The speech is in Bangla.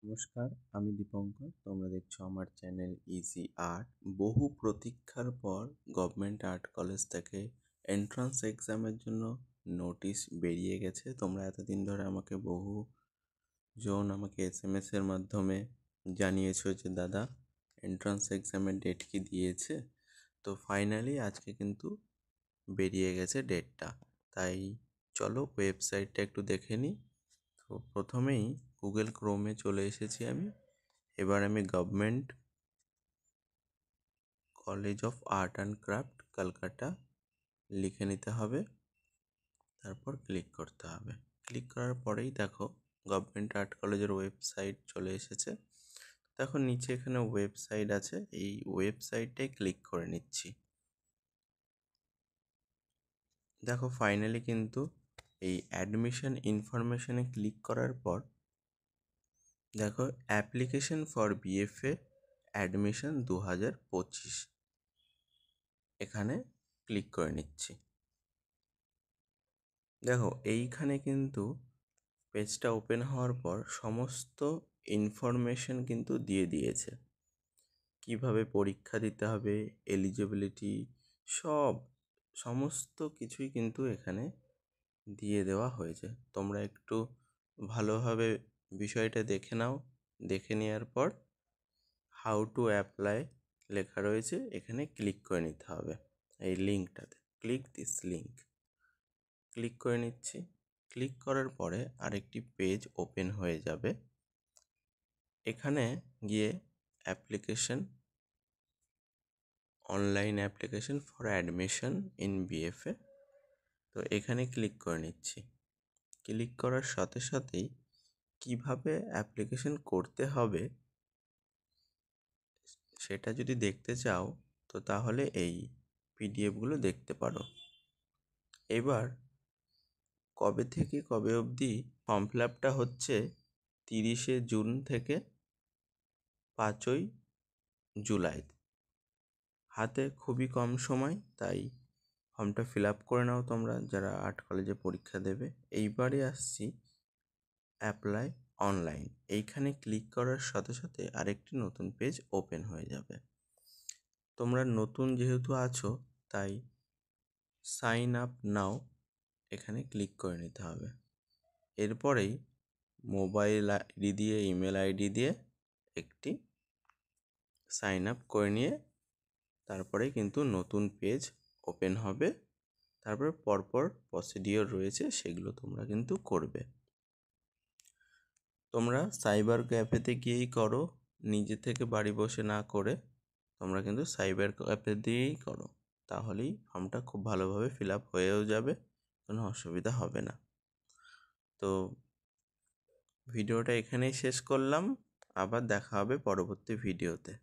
নমস্কার, আমি দীপঙ্কর। তোমরা দেখছো আমার চ্যানেল ইজি আর্ট। বহু প্রতীক্ষার পর গভর্নমেন্ট আর্ট কলেজ থেকে এন্ট্রান্স এক্সামের জন্য নোটিশ বেরিয়ে গেছে। তোমরা এতদিন ধরে আমাকে SMS এর মাধ্যমে জানিয়েছো যে দাদা এন্ট্রান্স এক্সামের ডেট কি দিয়েছে। তো ফাইনালি আজকে কিন্তু বেরিয়ে গেছে ডেটটা। তাই চলো ওয়েবসাইটটা একটু দেখে নিই। তো প্রথমেই গুগল ক্রোমে চলে এসেছি আমি। এবার আমি government college of art and craft Kolkata লিখে নিতে হবে, তারপর ক্লিক করতে হবে। ক্লিক করার পরেই দেখো গভর্নমেন্ট আর্ট কলেজের ওয়েবসাইট চলে এসেছে। দেখো নিচে এখানে ওয়েবসাইট আছে, এই ওয়েবসাইটে ক্লিক করে নিচ্ছি। দেখো ফাইনালি কিন্তু এই অ্যাডমিশন ইনফরমেশনে ক্লিক করার পর দেখো অ্যাপ্লিকেশন ফর বিএফএ অ্যাডমিশন 2025 এখানে ক্লিক করে নিচ্ছি। দেখো এইখানে কিন্তু পেজটা ওপেন হওয়ার পর সমস্ত ইনফরমেশন কিন্তু দিয়ে দিয়েছে, কিভাবে পরীক্ষা দিতে হবে, এলিজিবিলিটি, সমস্ত কিছুই কিন্তু এখানে দিয়ে দেওয়া হয়েছে। তোমরা একটু ভালোভাবে বিষয়টা দেখে নাও। দেখে নেওয়ার পর হাউ টু অ্যাপ্লাই লেখা রয়েছে, এখানে ক্লিক করে নিতে হবে। এই লিঙ্কটাতে ক্লিক দিস লিঙ্ক ক্লিক করে নিচ্ছি। ক্লিক করার পরে আরেকটি পেজ ওপেন হয়ে যাবে। এখানে গিয়ে application, online application for admission in BFA, তো এখানে ক্লিক করে নিচ্ছি। ক্লিক করার সাথে সাথেই কিভাবে অ্যাপ্লিকেশন করতে হবে সেটা যদি দেখতে চাও তো তাহলে এই পিডিএফগুলো দেখতে পারো। এবার কবে থেকে কবে অবধি ফর্ম ফিল আপটা হচ্ছে, 30শে জুন থেকে 5ই জুলাই। হাতে খুবই কম সময়, তাই ফর্মটা ফিল আপ করে নাও তোমরা যারা আর্ট কলেজে পরীক্ষা দেবে। এইবারে আসছি অ্যাপ্লাই অনলাইন। এইখানে ক্লিক করার সাথে সাথে আরেকটি নতুন পেজ ওপেন হয়ে যাবে। তোমরা নতুন যেহেতু আছো তাই সাইন আপ নাও এখানে ক্লিক করে নিতে হবে। এরপরেই মোবাইল আইডি দিয়ে, ইমেল আইডি দিয়ে একটি সাইন আপ করে নিয়ে তারপরে কিন্তু নতুন পেজ ওপেন হবে। তারপরে পরপর প্রসিডিওর রয়েছে, সেগুলো তোমরা কিন্তু করবে। তোমরা সাইবার ক্যাফেতে গিয়েই করো, নিজে থেকে বাড়ি বসে না করে তোমরা কিন্তু সাইবার ক্যাফে দিয়েই করো, তাহলেই ফর্মটা খুব ভালোভাবে ফিল আপ হয়েও যাবে, কোনো অসুবিধা হবে না। তো ভিডিওটা এখানেই শেষ করলাম, আবার দেখা হবে পরবর্তী ভিডিওতে।